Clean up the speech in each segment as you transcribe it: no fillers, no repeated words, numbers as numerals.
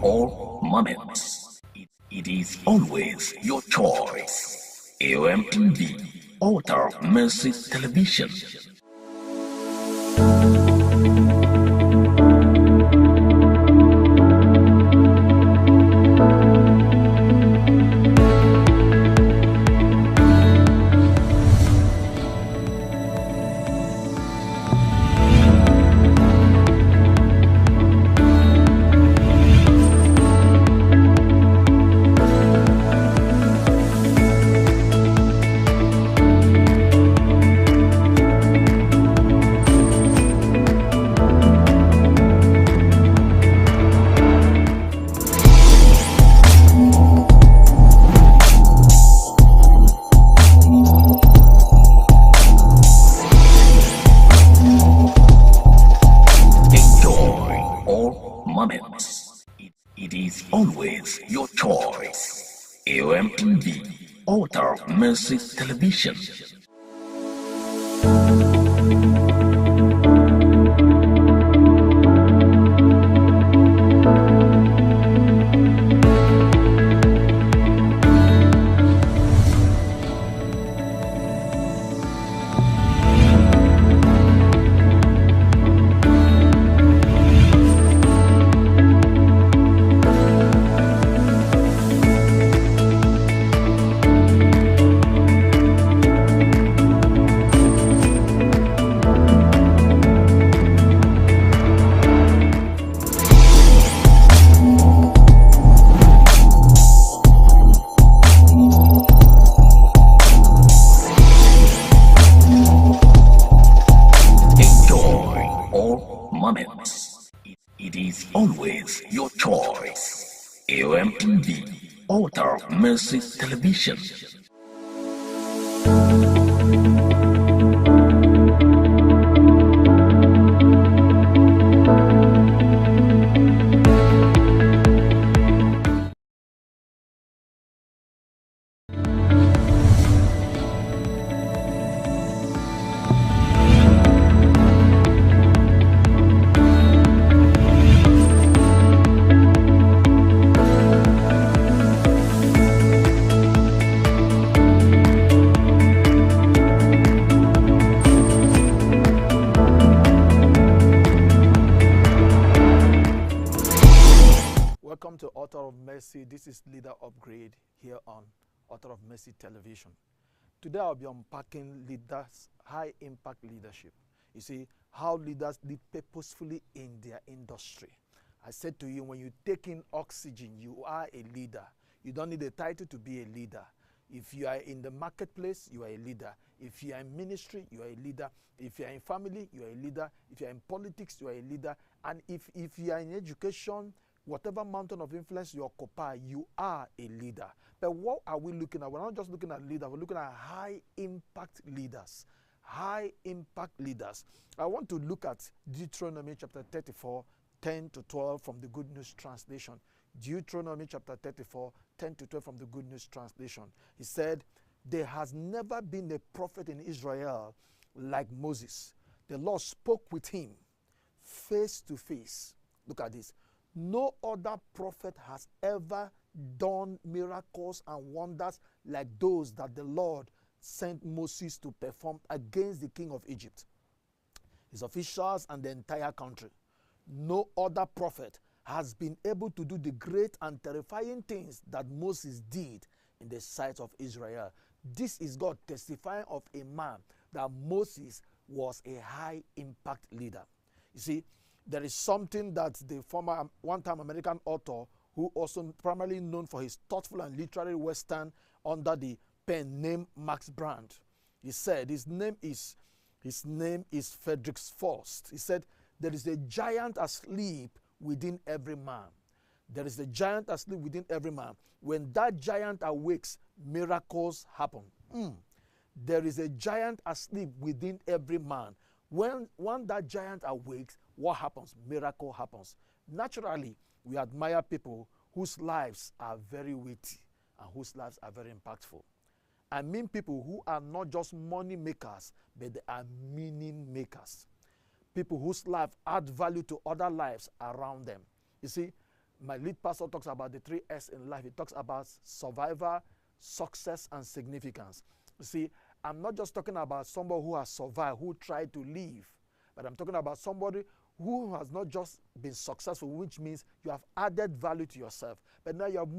all moments. It is always your choice. AOMTV, Altar of Mercy Television. Moments. It is always your choice. AOMTV, Altar of Mercy Television. Moments. It is always your choice. AOMTV, Altar of Mercy Television. Welcome to Author of Mercy. This is Leader Upgrade here on Author of Mercy Television. Today I'll be unpacking leaders, high impact leadership. You see, how leaders lead purposefully in their industry. I said to you, when you take in oxygen, you are a leader. You don't need a title to be a leader. If you are in the marketplace, you are a leader. If you are in ministry, you are a leader. If you are in family, you are a leader. If you are in politics, you are a leader. And if you are in education, whatever mountain of influence you occupy, you are a leader. But what are we looking at? We're not just looking at leaders, we're looking at high impact leaders. High impact leaders. I want to look at Deuteronomy chapter 34, 10 to 12 from the Good News Translation. Deuteronomy chapter 34, 10 to 12 from the Good News Translation. He said, "There has never been a prophet in Israel like Moses. The Lord spoke with him face to face." Look at this. No other prophet has ever done miracles and wonders like those that the Lord sent Moses to perform against the king of Egypt, his officials, and the entire country. No other prophet has been able to do the great and terrifying things that Moses did in the sight of Israel. This is God testifying of a man that Moses was a high impact leader. You see, there is something that the former one-time American author, who also primarily known for his thoughtful and literary western under the pen name Max Brand, he said his name is Frederick Faust. He said, "There is a giant asleep within every man. There is a giant asleep within every man. When that giant awakes, miracles happen." There is a giant asleep within every man. When that giant awakes, what happens? Miracle happens. Naturally, we admire people whose lives are very weighty and whose lives are very impactful. I mean people who are not just money makers, but they are meaning makers. People whose life add value to other lives around them. You see, My lead pastor talks about the 3S in life. He talks about survivor, success, and significance. You see, I'm not just talking about somebody who has survived, who tried to live, but I'm talking about somebody who has not just been successful, which means you have added value to yourself. But now you have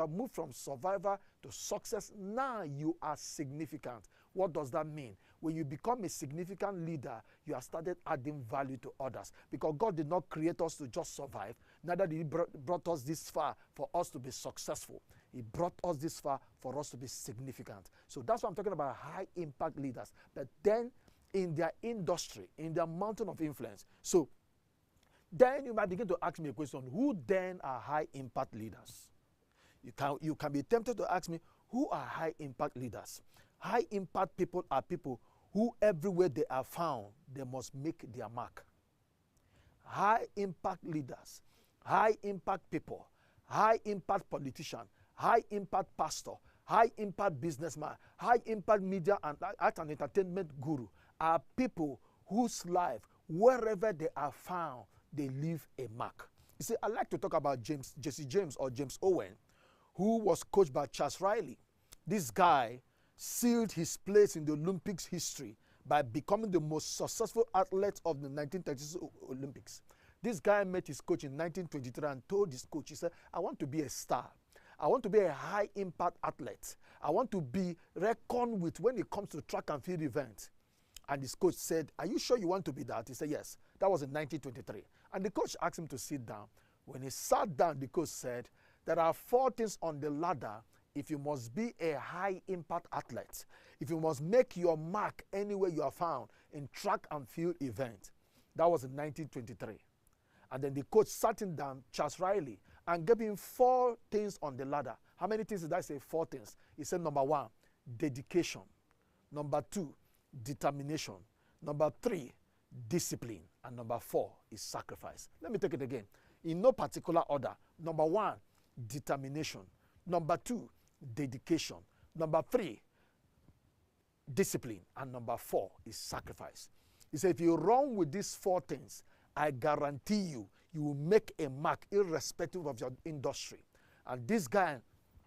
moved from survivor to success. Now you are significant. What does that mean? When you become a significant leader, you have started adding value to others. Because God did not create us to just survive. Neither did He brought us this far for us to be successful. He brought us this far for us to be significant. So that's what I'm talking about, high impact leaders. But then in their industry, in their mountain of influence. So then you might begin to ask me a question, who then are high impact leaders? You can be tempted to ask me, who are high impact leaders? High impact people are people who everywhere they are found, they must make their mark. High impact leaders, high impact people, high impact politician, high impact pastor, high impact businessman, high impact media and art and entertainment guru are people whose life, wherever they are found, they leave a mark. You see, I like to talk about Jesse James or James Owen, who was coached by Charles Riley. This guy sealed his place in the Olympics history by becoming the most successful athlete of the 1936 Olympics. This guy met his coach in 1923 and told his coach, he said, I want to be a star. I want to be a high impact athlete. I want to be reckoned with when it comes to track and field events. And his coach said, are you sure you want to be that? He said, yes. That was in 1923. And the coach asked him to sit down. When he sat down, the coach said, there are 4 things on the ladder if you must be a high impact athlete. If you must make your mark anywhere you are found in track and field event. That was in 1923. And then the coach sat him down, Charles Riley, and gave him 4 things on the ladder. How many things did I say? 4 things. He said, number 1, dedication. Number 2, determination. Number 3, discipline. And number 4 is sacrifice. Let me take it again. In no particular order. Number 1, determination. Number 2, dedication. Number 3, discipline. And number 4 is sacrifice. He said, if you run with these 4 things, I guarantee you, you will make a mark irrespective of your industry. And this guy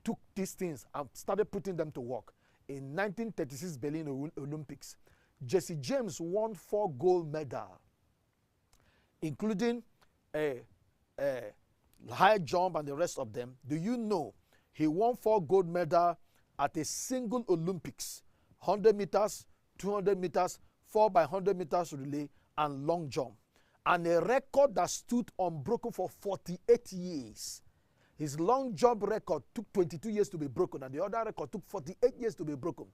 took these things and started putting them to work. In 1936 Berlin Olympics, Jesse James won 4 gold medals, including a high jump and the rest of them. Do you know he won 4 gold medals at a single Olympics, 100 meters, 200 meters, 4 by 100 meters relay, and long jump. And a record that stood unbroken for 48 years. His long jump record took 22 years to be broken, and the other record took 48 years to be broken.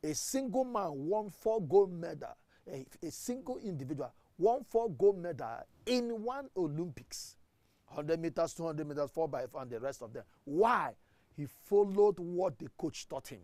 A single man won 4 gold medals. A single individual won 4 gold medals in one Olympics. 100 meters, 200 meters, 4 by 4, and the rest of them. Why? He followed what the coach taught him.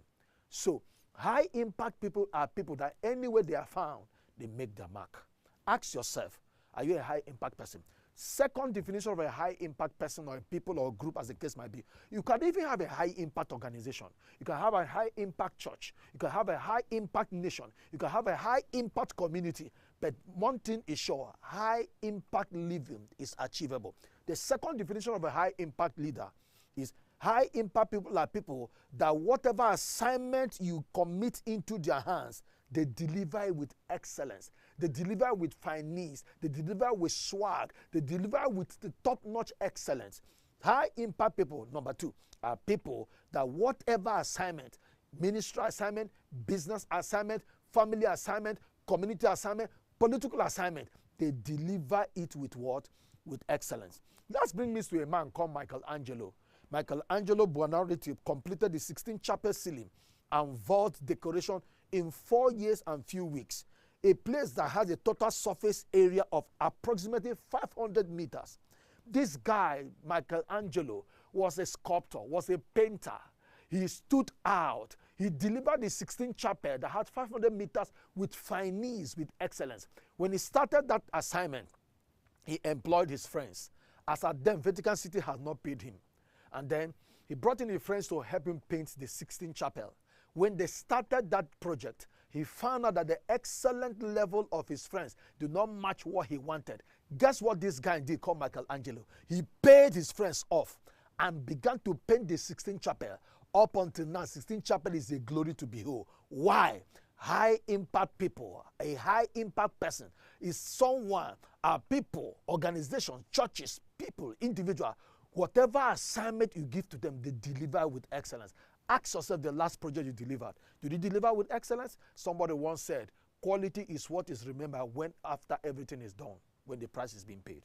So, high impact people are people that anywhere they are found, they make their mark. Ask yourself, are you a high impact person? Second definition of a high impact person or people or group, as the case might be, you can even have a high impact organization. You can have a high impact church. You can have a high impact nation. You can have a high impact community. But one thing is sure, high impact living is achievable. The second definition of a high impact leader is high impact people are people that whatever assignment you commit into their hands, they deliver it with excellence. They deliver with finesse. They deliver with swag. They deliver with the top-notch excellence. High impact people, number 2, are people that whatever assignment, ministry assignment, business assignment, family assignment, community assignment, political assignment, they deliver it with what? With excellence. Let's bring me to a man called Michelangelo. Michelangelo Buonarroti completed the 16th chapel ceiling and vault decoration in 4 years and few weeks. A place that has a total surface area of approximately 500 meters. This guy, Michelangelo, was a sculptor, was a painter. He stood out. He delivered the 16th chapel that had 500 meters with finesse, with excellence. When he started that assignment, he employed his friends. As at then, Vatican City had not paid him. And then he brought in his friends to help him paint the 16th chapel. When they started that project, he found out that the excellent level of his friends did not match what he wanted. Guess what this guy did called Michelangelo? He paid his friends off and began to paint the Sistine Chapel. Up until now, Sistine Chapel is a glory to behold. Why? High impact people, a high impact person is someone, people, organizations, churches, people, individual, whatever assignment you give to them, they deliver with excellence. Ask yourself the last project you delivered. Did you deliver with excellence? Somebody once said, quality is what is remembered when after everything is done, when the price is being paid.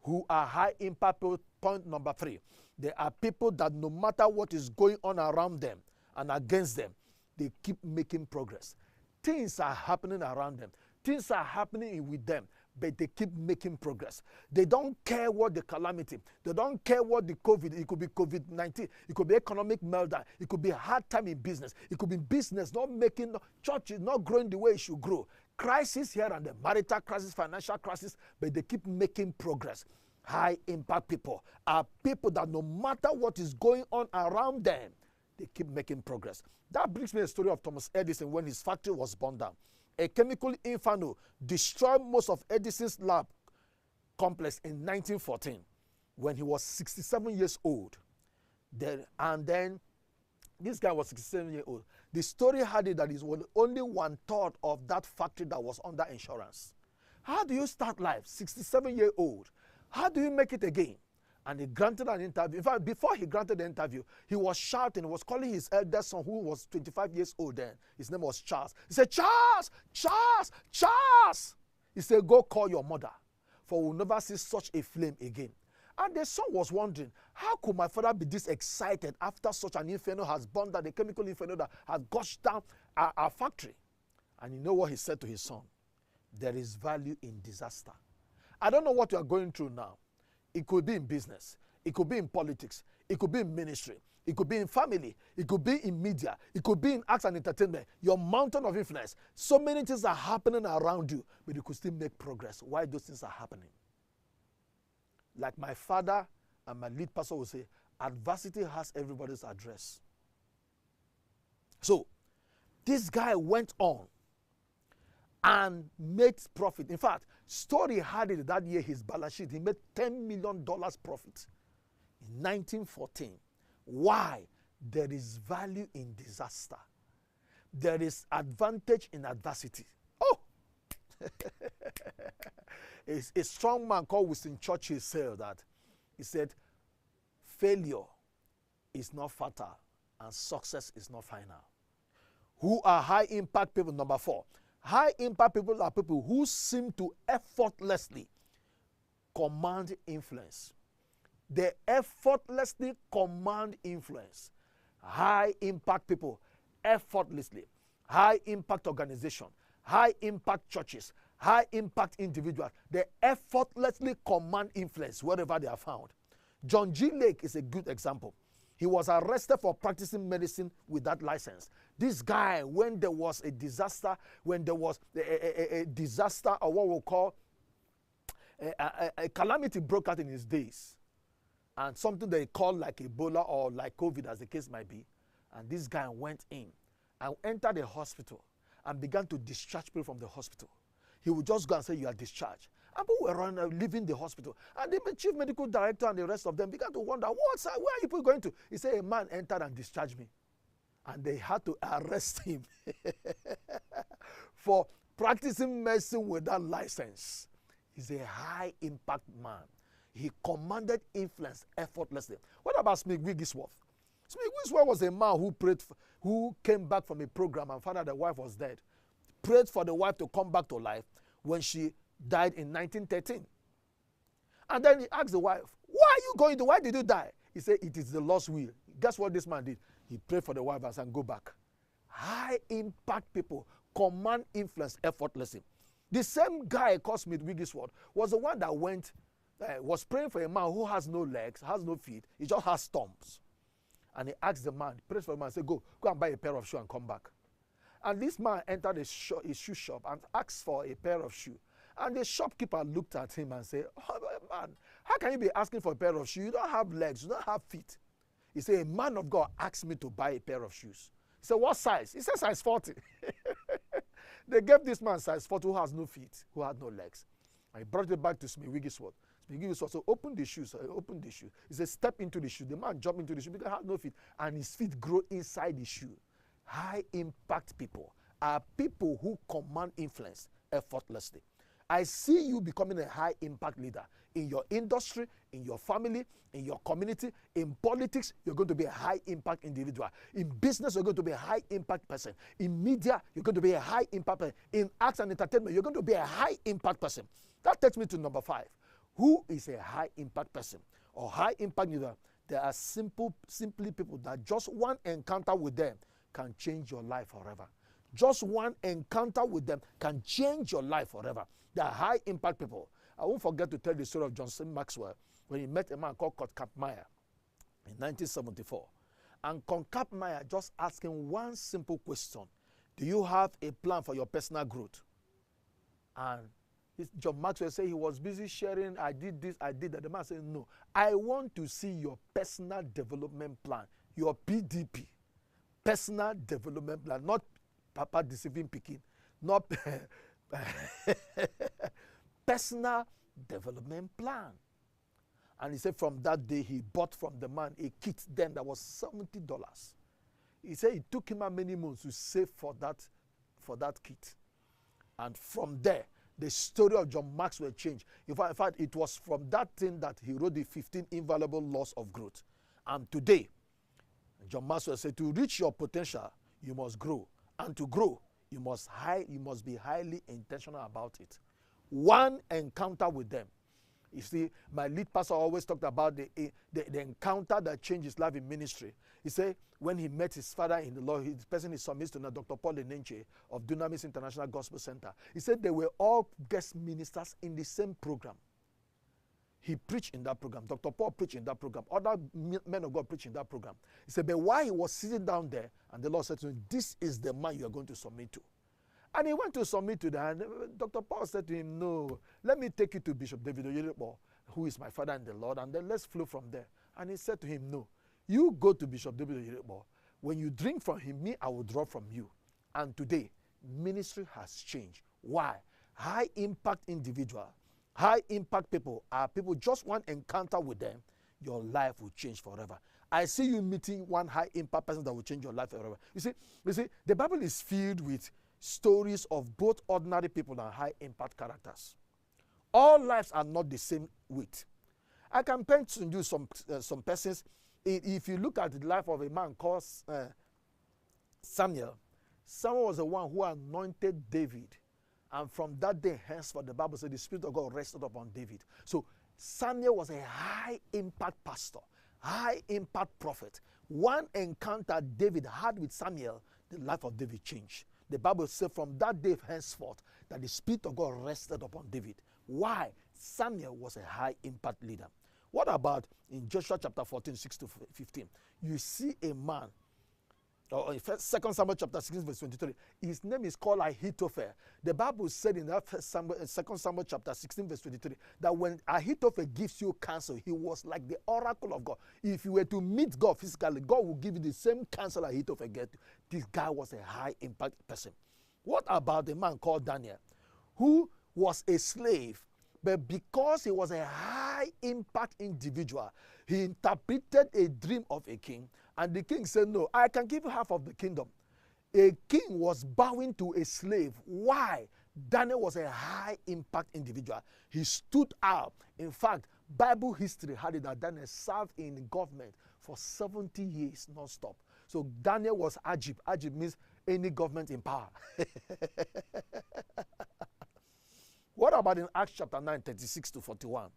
Who are high impact people? Point number 3. There are people that no matter what is going on around them and against them, they keep making progress. Things are happening around them. Things are happening with them, but they keep making progress. They don't care what the calamity. They don't care what the COVID. It could be COVID-19. It could be economic meltdown. It could be hard time in business. It could be business not making, church is not growing the way it should grow. Crisis here and there, marital crisis, financial crisis, but they keep making progress. High impact people are people that no matter what is going on around them, they keep making progress. That brings me a story of Thomas Edison when his factory was burned down. A chemical inferno destroyed most of Edison's lab complex in 1914 when he was 67 years old. Then this guy was 67 years old. The story had it that it was only 1/3 of that factory that was under insurance. How do you start life? 67-year-old. How do you make it again? And he granted an interview. In fact, before he granted the interview, he was shouting, he was calling his eldest son, who was 25 years old then. His name was Charles. He said, Charles, Charles, Charles. He said, go call your mother, for we'll never see such a flame again. And the son was wondering, how could my father be this excited after such an inferno has burned down, the chemical inferno that has gushed down our factory? And you know what he said to his son? There is value in disaster. I don't know what you are going through now. It could be in business. It could be in politics. It could be in ministry. It could be in family. It could be in media. It could be in arts and entertainment. Your mountain of influence. So many things are happening around you, but you could still make progress. Why those things are happening? Like my father and my lead pastor will say, adversity has everybody's address. So, this guy went on and made profit. In fact, story had it that year, his balance sheet, he made $10 million profit in 1914. Why? There is value in disaster. There is advantage in adversity. Oh! A strong man called Winston Churchill said that. He said, failure is not fatal and success is not final. Who are high impact people? Number 4. High impact people are people who seem to effortlessly command influence. They effortlessly command influence. High impact people, effortlessly. High impact organization, high impact churches, high impact individuals. They effortlessly command influence wherever they are found. John G. Lake is a good example. He was arrested for practicing medicine without license. This guy, when there was a disaster, when there was a disaster, or what we'll call a calamity broke out in his days, and something they call like Ebola or like COVID, as the case might be, and this guy went in and entered the hospital and began to discharge people from the hospital. He would just go and say, you are discharged. And people were leaving the hospital. And the chief medical director and the rest of them began to wonder, where are you people going to? He said, a man entered and discharged me. And they had to arrest him for practicing medicine without license. He's a high impact man. He commanded influence effortlessly. What about Smith Wigglesworth? Smith Wigglesworth was a man who came back from a program and found out the wife was dead. Prayed for the wife to come back to life when she died in 1913. And then he asked the wife, why did you die? He said, it is the Lord's will. Guess what this man did? He prayed for the wife and said, go back. High impact people command influence effortlessly. The same guy called Smith Wigglesworth was the one that was praying for a man who has no legs, has no feet, he just has stumps. And he asked the man, prayed for the man and said, go and buy a pair of shoes and come back. And this man entered his shoe shop and asked for a pair of shoes. And the shopkeeper looked at him and said, oh, man, how can you be asking for a pair of shoes? You don't have legs, you don't have feet. He said, a man of God asked me to buy a pair of shoes. He said, what size? He said, size 40. They gave this man size 40 who has no feet, who had no legs. I brought it back to Smith Wigglesworth. Smith Wigglesworth said, open the shoes. I opened the shoe. He said, step into the shoe. The man jumped into the shoe because he had no feet, and his feet grow inside the shoe. High impact people are people who command influence effortlessly. I see you becoming a high impact leader in your industry, in your family, in your community, in politics. You're going to be a high impact individual. In business, you're going to be a high impact person. In media, you're going to be a high impact person. In arts and entertainment, you're going to be a high impact person. That takes me to number 5. Who is a high impact person or high impact leader? There are simply people that just one encounter with them can change your life forever. Just one encounter with them can change your life forever. They are high impact people. I won't forget to tell the story of John C. Maxwell when he met a man called Kurt Kapmeier in 1974. And Kurt Kapmeier just asked him one simple question. Do you have a plan for your personal growth? And John Maxwell said he was busy sharing, I did this, I did that. The man said, no, I want to see your personal development plan, your PDP, personal development plan, not Papa deceiving Peking, not personal development plan. And he said from that day he bought from the man a kit then that was $70. He said it took him many months to save for that kit. And from there, the story of John Maxwell changed. In fact, it was from that thing that he wrote the 15 Invaluable Laws of Growth. And today, John Maxwell said, to reach your potential, you must grow. And to grow, you must be highly intentional about it. One encounter with them. You see, my lead pastor always talked about the encounter that changed his life in ministry. He said when he met his father in the Lord, the person he submits to now, Dr. Paul Enenche of Dunamis International Gospel Center. He said they were all guest ministers in the same program. He preached in that program. Dr. Paul preached in that program. Other men of God preached in that program. He said, but while he was sitting down there, and the Lord said to him, this is the man you are going to submit to. And he went to submit to that, and Dr. Paul said to him, no, let me take you to Bishop David Oyedepo, who is my father in the Lord, and then let's flow from there. And he said to him, no, you go to Bishop David Oyedepo. When you drink from him, me, I will draw from you. And today, ministry has changed. Why? High impact individual, high impact people are people, just one encounter with them, your life will change forever. I see you meeting one high impact person that will change your life forever. You see, the Bible is filled with stories of both ordinary people and high impact characters. All lives are not the same weight. I can paint to you some persons. If you look at the life of a man called Samuel, Samuel was the one who anointed David. And from that day henceforth, the Bible said the Spirit of God rested upon David. So Samuel was a high impact pastor, high impact prophet. One encounter David had with Samuel, the life of David changed. The Bible says from that day henceforth that the Spirit of God rested upon David. Why? Samuel was a high impact leader. What about in Joshua chapter 14, 6 to 15? You see a man, or in 2 Samuel chapter 16, verse 23, his name is called Ahithophel. The Bible said in that 2 Samuel chapter 16, verse 23, that when Ahithophel gives you counsel, he was like the oracle of God. If you were to meet God physically, God will give you the same counsel Ahithophel get. This guy was a high impact person. What about a man called Daniel, who was a slave, but because he was a high impact individual, he interpreted a dream of a king, and the king said, no, I can give you half of the kingdom. A king was bowing to a slave. Why? Daniel was a high impact individual. He stood out. In fact, Bible history had it that Daniel served in government for 70 years non-stop. So Daniel was Ajib. Ajib means any government in power. What about in Acts chapter 9, 36 to 41?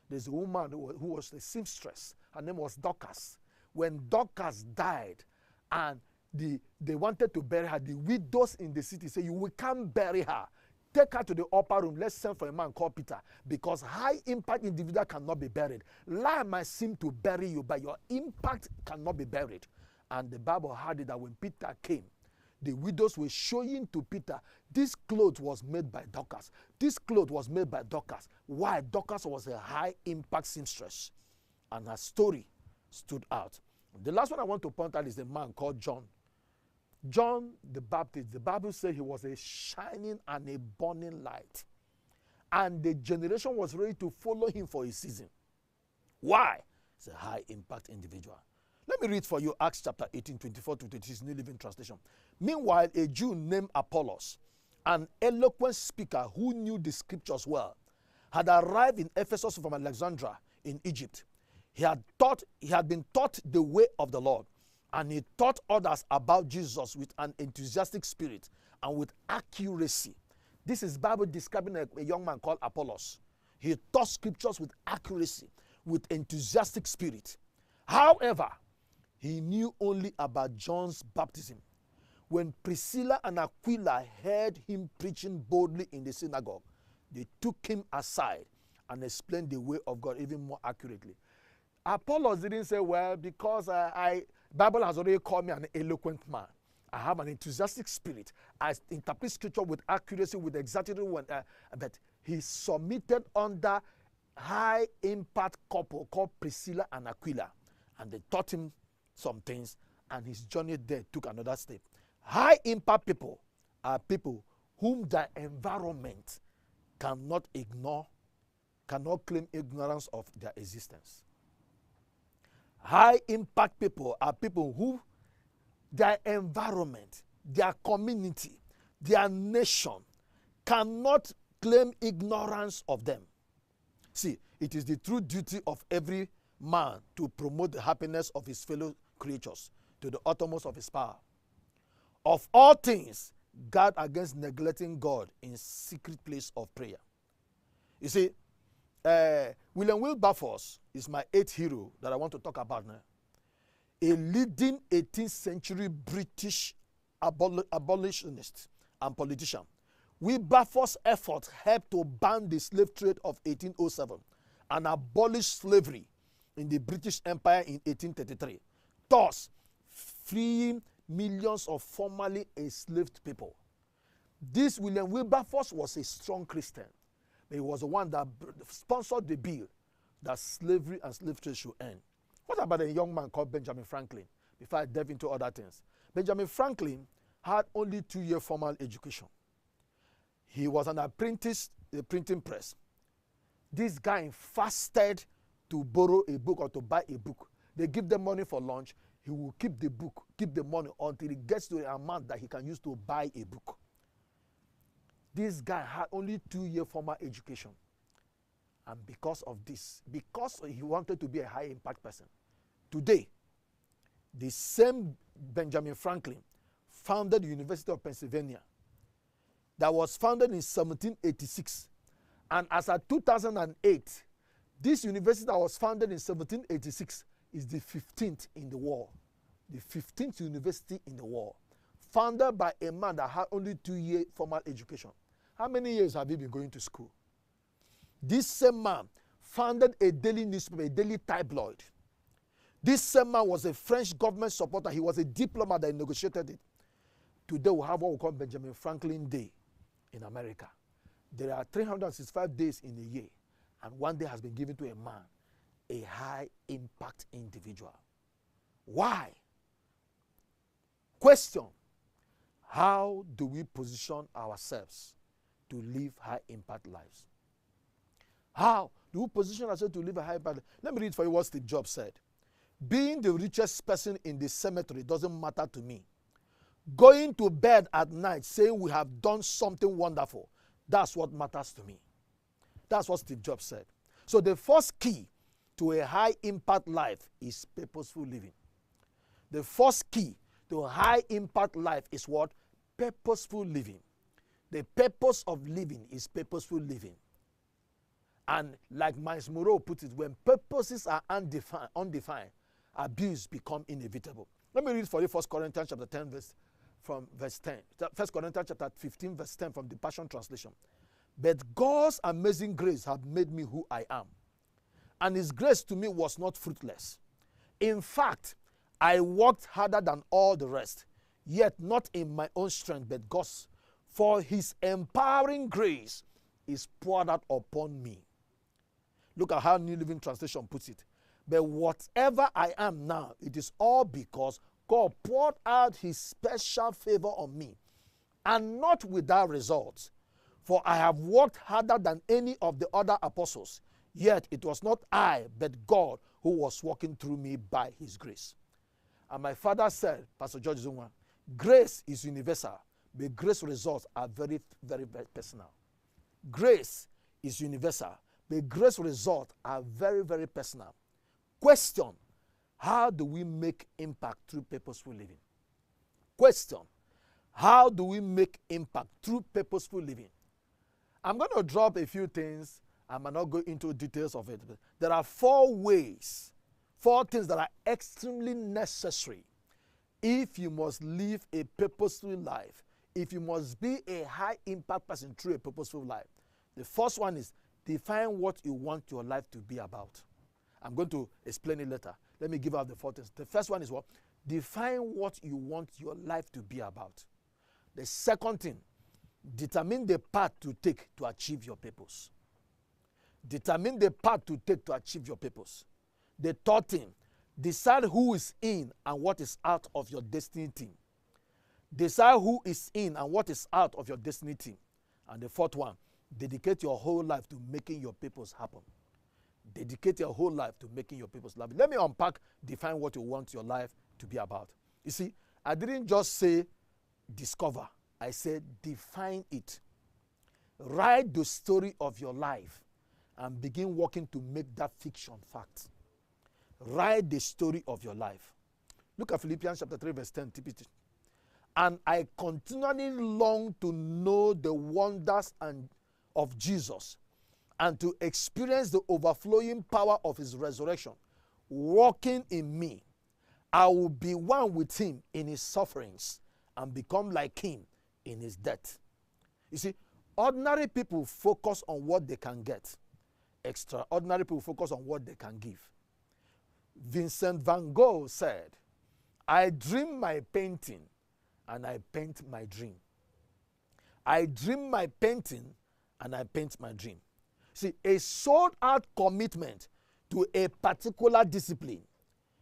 There's a woman who was a seamstress. Her name was Dorcas. When Dorcas died and they wanted to bury her, the widows in the city said, we can't bury her. Take her to the upper room. Let's send for a man called Peter. Because high impact individual cannot be buried. Life might seem to bury you, but your impact cannot be buried. And the Bible had it that when Peter came, the widows were showing to Peter, this cloth was made by Dorcas. This cloth was made by Dorcas. Why? Dorcas was a high impact seamstress. And her story stood out. The last one I want to point out is a man called John. John the Baptist, the Bible says he was a shining and a burning light. and the generation was ready to follow him for a season. Why? He's a high impact individual. Let me read for you Acts chapter 18, 24 to 26, New Living Translation. Meanwhile, a Jew named Apollos, an eloquent speaker who knew the scriptures well, had arrived in Ephesus from Alexandria in Egypt. He had been taught the way of the Lord, and he taught others about Jesus with an enthusiastic spirit and with accuracy. This is Bible describing a young man called Apollos. He taught scriptures with accuracy, with enthusiastic spirit. However, he knew only about John's baptism. When Priscilla and Aquila heard him preaching boldly in the synagogue, they took him aside and explained the way of God even more accurately. Apollos didn't say, well, because Bible has already called me an eloquent man. I have an enthusiastic spirit. I interpret scripture with accuracy, with exactitude. But he submitted under high impact couple called Priscilla and Aquila. And they taught him some things, and his journey there took another step. High impact people are people whom the environment cannot ignore, cannot claim ignorance of their existence. High impact people are people who their environment, their community, their nation cannot claim ignorance of them. See, it is the true duty of every man to promote the happiness of his fellow creatures to the uttermost of his power. Of all things, guard against neglecting God in secret place of prayer. You see, William Wilberforce is my 8th hero that I want to talk about now. A leading 18th century British abolitionist and politician. Wilberforce's effort helped to ban the slave trade of 1807 and abolish slavery in the British Empire in 1833, thus freeing millions of formerly enslaved people. This William Wilberforce was a strong Christian. He was the one that sponsored the bill that slavery and slave trade should end. What about a young man called Benjamin Franklin? Before I delve into other things. Benjamin Franklin had only 2-year formal education. He was an apprentice in the printing press. This guy fasted to borrow a book or to buy a book. They give them money for lunch. He will keep the book, keep the money until he gets to the amount that he can use to buy a book. This guy had only 2-year formal education. And because of this, because he wanted to be a high impact person, today, the same Benjamin Franklin founded the University of Pennsylvania that was founded in 1786. And as of 2008, this university that was founded in 1786 is the 15th in the world. The 15th university in the world. Founded by a man that had only 2-year formal education. How many years have you been going to school? This same man founded a daily newspaper, a daily tabloid. This same man was a French government supporter. He was a diplomat that negotiated it. Today we have what we call Benjamin Franklin Day in America. There are 365 days in a year, and one day has been given to a man, a high impact individual. Why? Question: how do we position ourselves to live high impact lives? How do we position ourselves to live a high impact life? Let me read for you what Steve Jobs said. Being the richest person in the cemetery doesn't matter to me. Going to bed at night saying we have done something wonderful, that's what matters to me. That's what Steve Jobs said. So the first key to a high impact life is purposeful living. The first key to a high impact life is what? Purposeful living. The purpose of living is purposeful living. And like Miles Moreau put it, when purposes are undefined, abuse becomes inevitable. Let me read for you 1 Corinthians chapter 10 verse 10. 1 Corinthians chapter 15 verse 10 from the Passion Translation. But God's amazing grace has made me who I am. And his grace to me was not fruitless. In fact, I worked harder than all the rest, yet not in my own strength, but God's. For his empowering grace is poured out upon me. Look at how New Living Translation puts it. But whatever I am now, it is all because God poured out his special favor on me, and not without results. For I have worked harder than any of the other apostles, yet it was not I, but God who was working through me by his grace. And my father said, Pastor George Zunwa, grace is universal, but grace results are very, very, very personal. Grace is universal, but grace results are very, very personal. Question, how do we make impact through purposeful living? Question, how do we make impact through purposeful living? I'm going to drop a few things. I might not go into details of it. But there are 4 ways, 4 things that are extremely necessary if you must live a purposeful life, if you must be a high impact person through a purposeful life. The first one is define what you want your life to be about. I'm going to explain it later. Let me give out the 4 things. The first one is what? Define what you want your life to be about. The second thing, determine the path to take to achieve your purpose. Determine the path to take to achieve your purpose. The third thing, decide who is in and what is out of your destiny team. Decide who is in and what is out of your destiny team. And the fourth one, dedicate your whole life to making your purpose happen. Dedicate your whole life to making your purpose happen. Let me unpack, define what you want your life to be about. You see, I didn't just say discover. I said define it. Write the story of your life and begin working to make that fiction fact. Write the story of your life. Look at Philippians chapter 3 verse 10 TPT. And I continually long to know the wonders of Jesus and to experience the overflowing power of his resurrection working in me. I will be one with him in his sufferings and become like him in his death. You see, ordinary people focus on what they can get. Extraordinary people focus on what they can give. Vincent van Gogh said, I dream my painting and I paint my dream. I dream my painting and I paint my dream. See, a sold-out commitment to a particular discipline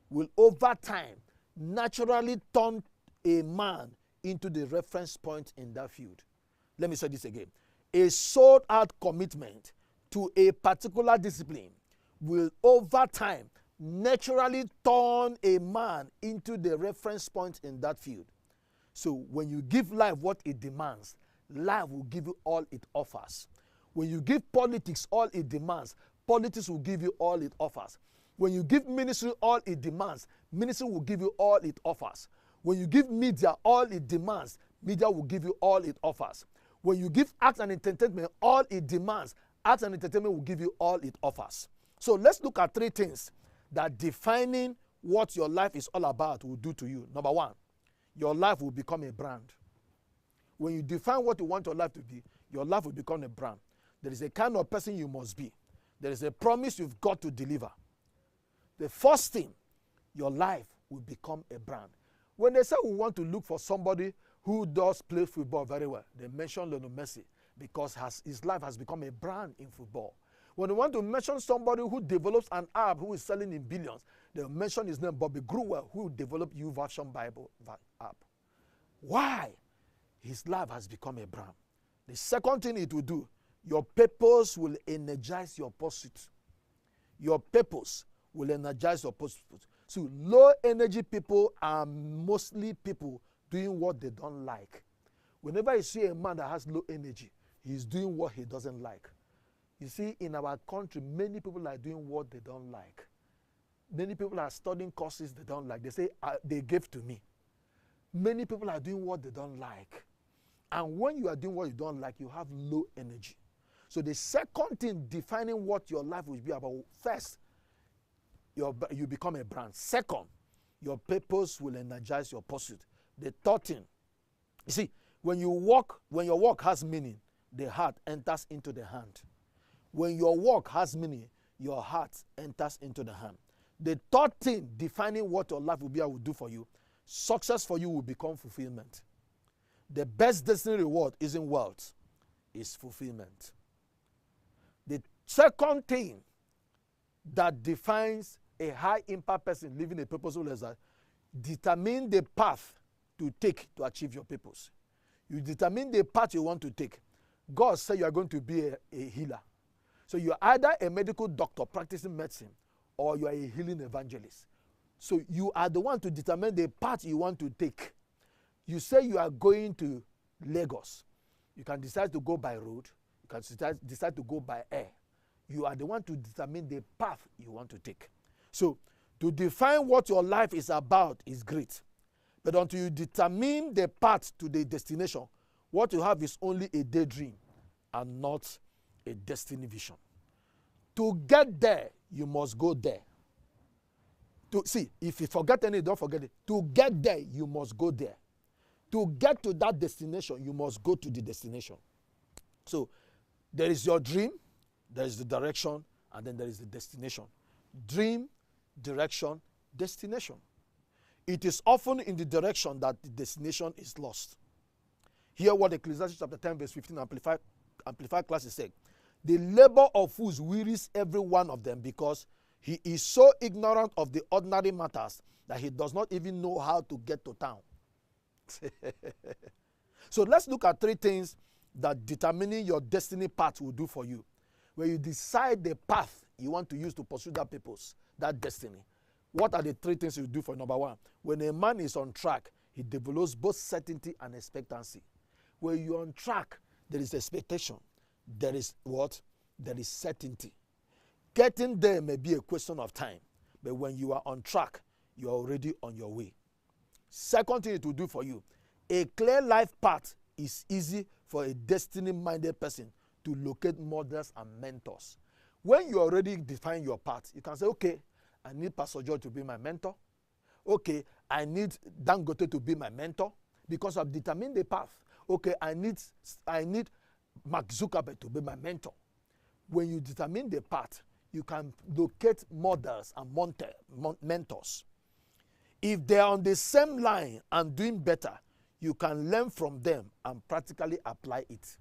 will over time naturally turn a man into the reference point in that field. Let me say this again. A sold-out commitment to a particular discipline will over time naturally turn a man into the reference point in that field. So when you give life what it demands, life will give you all it offers. When you give politics all it demands, politics will give you all it offers. When you give ministry all it demands, ministry will give you all it offers. When you give media all it demands, media will give you all it offers. When you give arts and entertainment all it demands, arts and entertainment will give you all it offers. So let's look at 3 things that defining what your life is all about will do to you. Number 1, your life will become a brand. When you define what you want your life to be, your life will become a brand. There is a kind of person you must be. There is a promise you've got to deliver. The first thing, your life will become a brand. When they say we want to look for somebody who does play football very well, they mention Lionel Messi because his life has become a brand in football. When they want to mention somebody who develops an app who is selling in billions, they mention his name, Bobby Gruwell, who developed YouVersion Bible app. Why? His life has become a brand. The second thing it will do, your purpose will energize your pursuit. Your purpose will energize your pursuit. So low energy people are mostly people doing what they don't like. Whenever you see a man that has low energy, he's doing what he doesn't like. You see, in our country, many people are doing what they don't like. Many people are studying courses they don't like. They say, they gave to me. Many people are doing what they don't like. And when you are doing what you don't like, you have low energy. So the second thing defining what your life will be about, first, you become a brand. Second, your purpose will energize your pursuit. The third thing, you see, when your work has meaning, the heart enters into the hand. When your work has meaning, your heart enters into the hand. The third thing defining what your life will be, I will do for you, success for you will become fulfillment. The best destiny reward isn't wealth, it's fulfillment. The second thing that defines a high impact person living a purposeful life is that determine the path to take to achieve your purpose. You determine the path you want to take. God said you are going to be a healer. So you are either a medical doctor practicing medicine or you are a healing evangelist. So you are the one to determine the path you want to take. You say you are going to Lagos. You can decide to go by road. You can decide to go by air. You are the one to determine the path you want to take. So to define what your life is about is great. But until you determine the path to the destination, what you have is only a daydream and not a destiny vision. To get there, you must go there. See, if you forget anything, don't forget it. To get there, you must go there. To get to that destination, you must go to the destination. So there is your dream, there is the direction, and then there is the destination. Dream, direction, destination. It is often in the direction that the destination is lost. Hear what Ecclesiastes chapter 10 verse 15 Amplified class is saying. The labor of fools wearies every one of them, because he is so ignorant of the ordinary matters that he does not even know how to get to town. So let's look at 3 things that determining your destiny path will do for you. When you decide the path you want to use to pursue that destiny, what are the 3 things you do for? Number 1, when a man is on track, he develops both certainty and expectancy. When you're on track, there is expectation. There is what? There is certainty. Getting there may be a question of time, but when you are on track, you are already on your way. Second thing it will do for you, a clear life path is easy for a destiny-minded person to locate models and mentors. When you already define your path, you can say, okay, I need Pastor George to be my mentor. Okay, I need Dangote to be my mentor because I've determined the path. Okay, I need Mark Zuckerberg to be my mentor. When you determine the path, you can locate models and mentors. If they are on the same line and doing better, you can learn from them and practically apply it.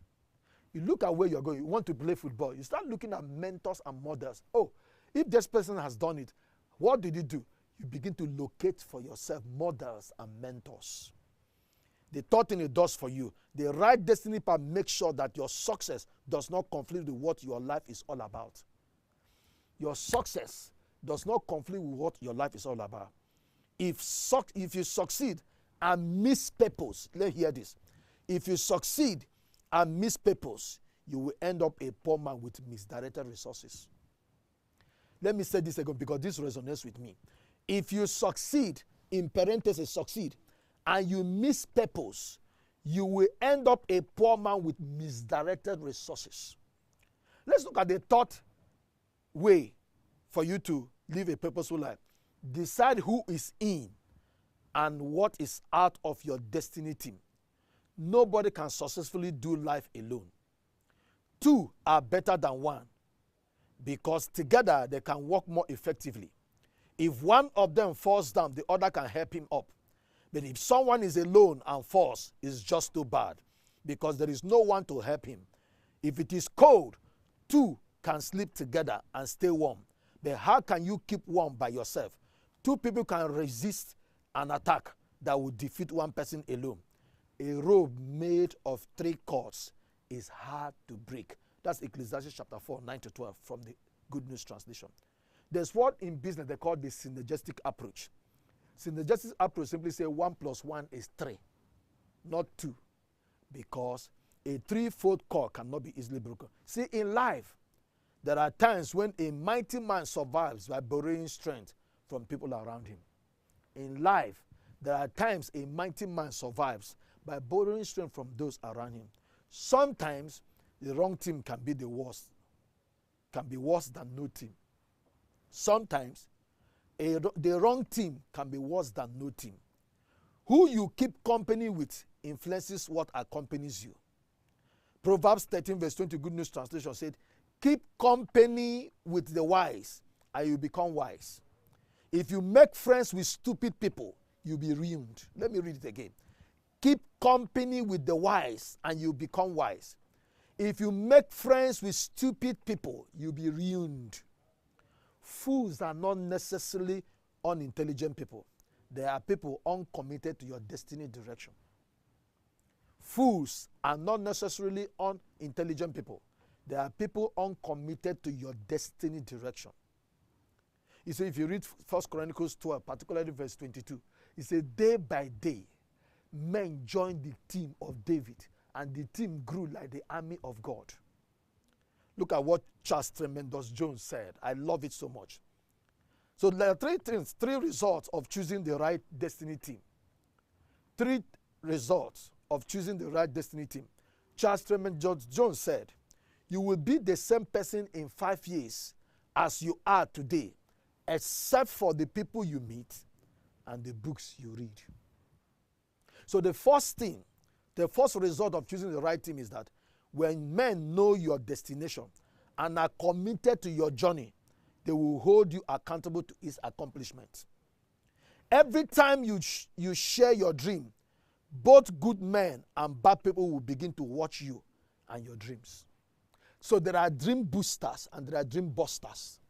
You look at where you're going. You want to play football. You start looking at mentors and models. Oh, if this person has done it, what did he do? You begin to locate for yourself models and mentors. The third thing it does for you, the right destiny path makes sure that your success does not conflict with what your life is all about. Your success does not conflict with what your life is all about. If you succeed and miss purpose, let's hear this. If you succeed and miss purpose, you will end up a poor man with misdirected resources. Let me say this again because this resonates with me. If you succeed, in parentheses succeed, and you miss purpose, you will end up a poor man with misdirected resources. Let's look at the third way for you to live a purposeful life. Decide who is in and what is out of your destiny team. Nobody can successfully do life alone. 2 are better than 1 because together they can work more effectively. If one of them falls down, the other can help him up. But if someone is alone and falls, it's just too bad because there is no one to help him. If it is cold, 2 can sleep together and stay warm. But how can you keep warm by yourself? 2 people can resist an attack that will defeat 1 person alone. A rope made of 3 cords is hard to break. That's Ecclesiastes chapter 4, 9-12 from the Good News Translation. There's what in business they call the synergistic approach. Synergistic approach simply say 1 + 1 is 3, not 2, because a 3-fold cord cannot be easily broken. See, in life, there are times when a mighty man survives by borrowing strength from people around him. In life, there are times a mighty man survives by borrowing strength from those around him. Sometimes the wrong team can be the worst, can be worse than no team. Sometimes the wrong team can be worse than no team. Who you keep company with influences what accompanies you. Proverbs 13 verse 20 Good News Translation said, keep company with the wise and you become wise. If you make friends with stupid people, you'll be ruined. Let me read it again. Keep company with the wise and you become wise. If you make friends with stupid people, you'll be ruined. Fools are not necessarily unintelligent people. They are people uncommitted to your destiny direction. Fools are not necessarily unintelligent people. They are people uncommitted to your destiny direction. You see, if you read 1 Chronicles 12, particularly verse 22, it says, day by day, men joined the team of David, and the team grew like the army of God. Look at what Charles Tremendous Jones said. I love it so much. So there are three results of choosing the right destiny team. Three results of choosing the right destiny team. Charles Tremendous Jones said, you will be the same person in 5 years as you are today, except for the people you meet and the books you read. So the first result of choosing the right team is that when men know your destination and are committed to your journey, they will hold you accountable to its accomplishment. Every time you share your dream, both good men and bad people will begin to watch you and your dreams. So there are dream boosters and there are dream busters.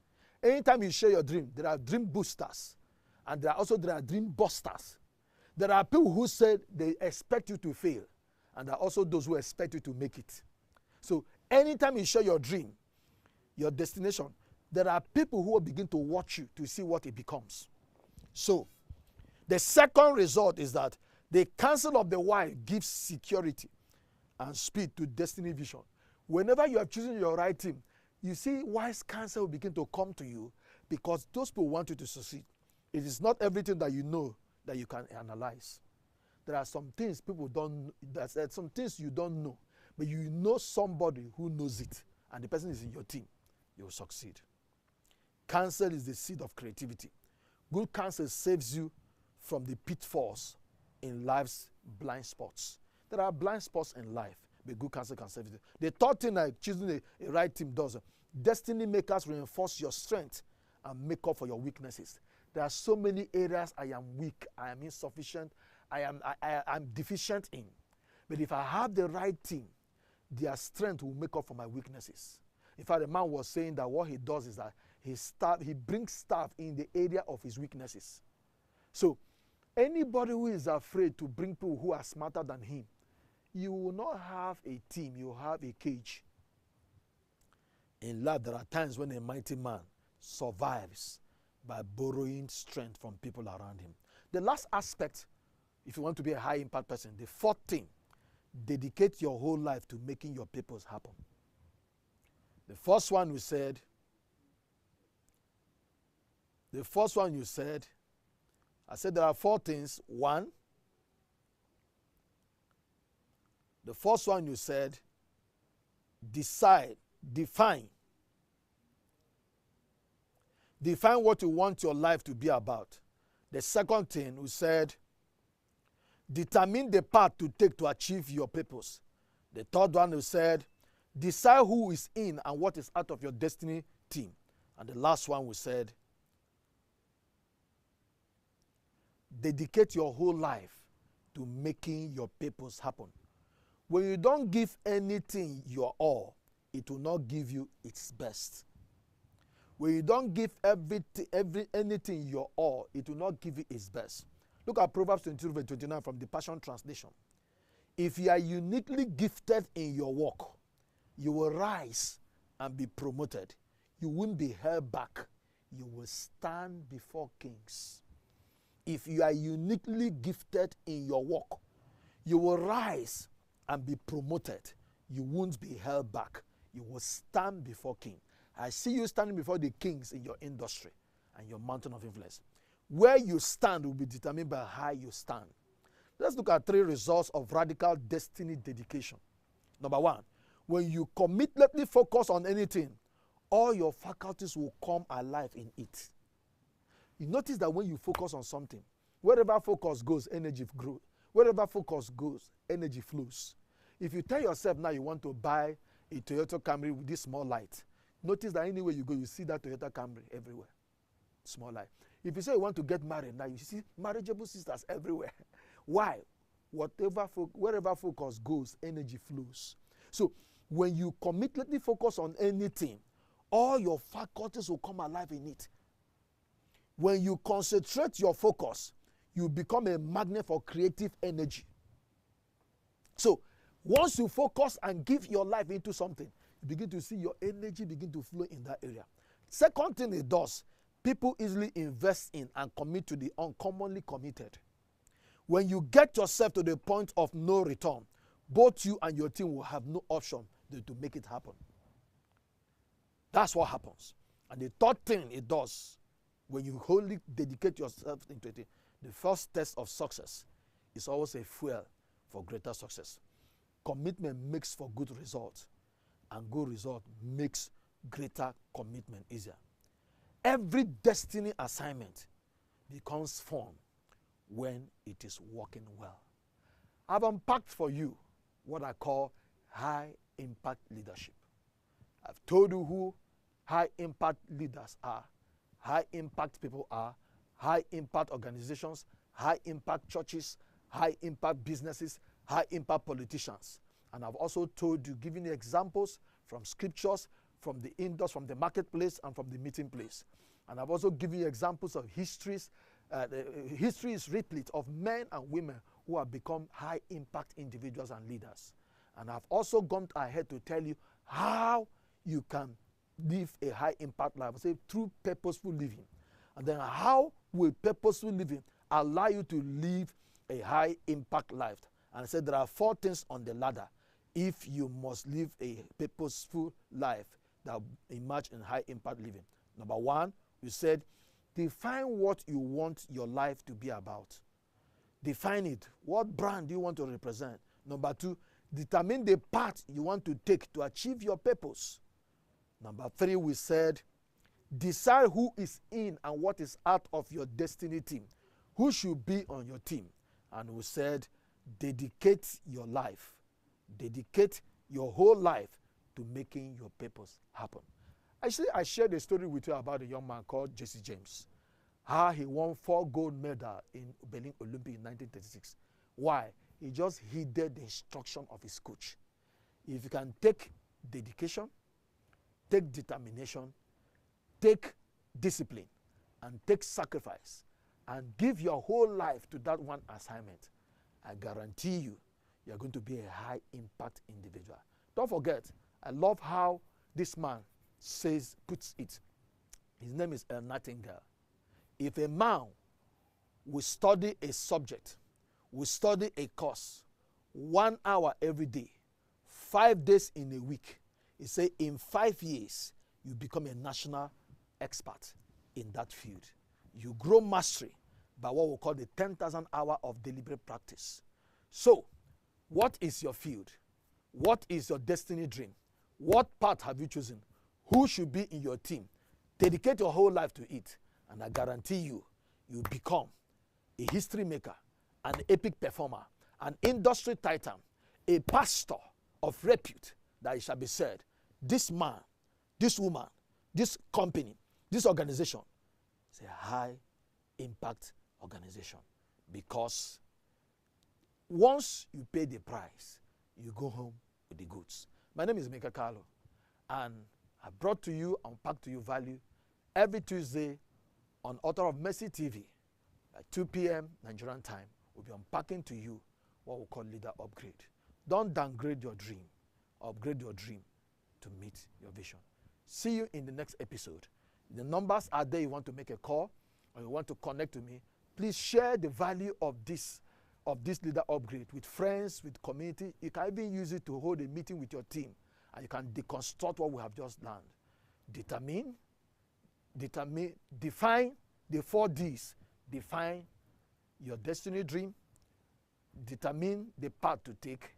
Anytime you share your dream, there are dream boosters and there are dream busters. There are people who said they expect you to fail, and there are also those who expect you to make it. So anytime you share your dream, your destination, there are people who will begin to watch you to see what it becomes. So the second result is that the counsel of the wise gives security and speed to destiny vision. Whenever you are choosing your right team, you see wise counsel will begin to come to you because those people want you to succeed. It is not everything that you know that you can analyze. There are some things people don't, there's some things you don't know, but you know somebody who knows it, and the person is in your team. You will succeed. Counsel is the seed of creativity. Good counsel saves you from the pitfalls in life's blind spots. There are blind spots in life, but good counsel can save you. The third thing that choosing a right team does, destiny makers reinforce your strength and make up for your weaknesses. There are so many areas I am weak, I am insufficient, I'm deficient in. But if I have the right team, their strength will make up for my weaknesses. In fact, the man was saying that what he does is that he brings staff in the area of his weaknesses. So anybody who is afraid to bring people who are smarter than him, you will not have a team, you will have a cage. In life, there are times when a mighty man survives by borrowing strength from people around him. The last aspect, if you want to be a high impact person, the fourth thing, dedicate your whole life to making your purpose happen. The first one you said, I said there are 4 things. One, the first one you said, define what you want your life to be about. The second thing we said, determine the path to take to achieve your purpose. The third one we said, decide who is in and what is out of your destiny team. And the last one we said, dedicate your whole life to making your purpose happen. When you don't give anything your all, it will not give you its best. When you don't give anything your all, it will not give you its best. Look at Proverbs 22 verse 29 from the Passion Translation. If you are uniquely gifted in your work, you will rise and be promoted. You won't be held back. You will stand before kings. If you are uniquely gifted in your work, you will rise and be promoted. You won't be held back. You will stand before kings. I see you standing before the kings in your industry and your mountain of influence. Where you stand will be determined by how you stand. Let's look at 3 results of radical destiny dedication. Number 1, when you committedly focus on anything, all your faculties will come alive in it. You notice that when you focus on something, wherever focus goes, energy grows. Wherever focus goes, energy flows. If you tell yourself now you want to buy a Toyota Camry with this small light, notice that anywhere you go, you see that Toyota Camry everywhere. Small light. If you say you want to get married now, you see marriageable sisters everywhere. Why? Wherever focus goes, energy flows. So when you committedly focus on anything, all your faculties will come alive in it. When you concentrate your focus, you become a magnet for creative energy. So once you focus and give your life into something, you begin to see your energy begin to flow in that area. Second thing it does, people easily invest in and commit to the uncommonly committed. When you get yourself to the point of no return, both you and your team will have no option than to make it happen. That's what happens. And the third thing it does, when you wholly dedicate yourself into it, the first test of success is always a fuel for greater success. Commitment makes for good results, and good result makes greater commitment easier. Every destiny assignment becomes fun when it is working well. I've unpacked for you what I call high impact leadership. I've told you who high impact leaders are, high impact people are, high impact organizations, high impact churches, high impact businesses, high impact politicians. And I've also told you, giving you examples from scriptures, from the industry, from the marketplace, and from the meeting place. And I've also given you examples of histories. History is replete of men and women who have become high impact individuals and leaders. And I've also gone ahead to tell you how you can live a high impact life, say through purposeful living. And then how will purposeful living allow you to live a high impact life? And I said there are 4 things on the ladder if you must live a purposeful life that will emerge in high impact living. Number 1, we said define what you want your life to be about. Define it. What brand do you want to represent? Number 2, determine the path you want to take to achieve your purpose. Number 3, we said decide who is in and what is out of your destiny team. Who should be on your team? And we said dedicate your life. Dedicate your whole life to making your purpose happen. Actually, I shared a story with you about a young man called Jesse James. How he won 4 gold medals in Berlin Olympics in 1936. Why? He just heeded the instruction of his coach. If you can take dedication, take determination, take discipline, and take sacrifice, and give your whole life to that one assignment, I guarantee you, you're going to be a high impact individual. Don't forget, I love how this man puts it. His name is Nightingale. If a man will study a subject, will study a course, 1 hour every day, 5 days in a week, he say in 5 years, you become a national expert in that field. You grow mastery by what we call the 10,000 hours of deliberate practice. So, what is your field? What is your destiny dream? What path have you chosen? Who should be in your team? Dedicate your whole life to it, and I guarantee you, you become a history maker, an epic performer, an industry titan, a pastor of repute, that it shall be said, this man, this woman, this company, this organization is a high impact organization, because once you pay the price, you go home with the goods. My name is Mika Carlo, and I brought to you, unpacked to you value every Tuesday on Author of Mercy TV at 2 p.m. Nigerian time. We'll be unpacking to you what we call leader upgrade. Don't downgrade your dream. Upgrade your dream to meet your vision. See you in the next episode. The numbers are there. You want to make a call or you want to connect to me, please share the value of this leader upgrade with friends, with community. You can even use it to hold a meeting with your team, and you can deconstruct what we have just learned. Define the 4 Ds. Define your destiny dream. Determine the path to take.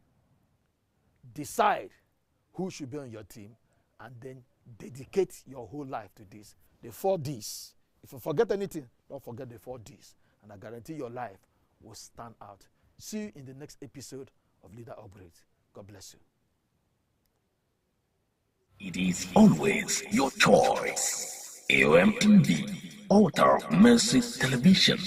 Decide who should be on your team, and then dedicate your whole life to this. The 4 Ds. If you forget anything, don't forget the 4 Ds, and I guarantee your life will stand out. See you in the next episode of Leader Upgrade. God bless you. It is always your choice. AOMTV, Altar of Mercy Television.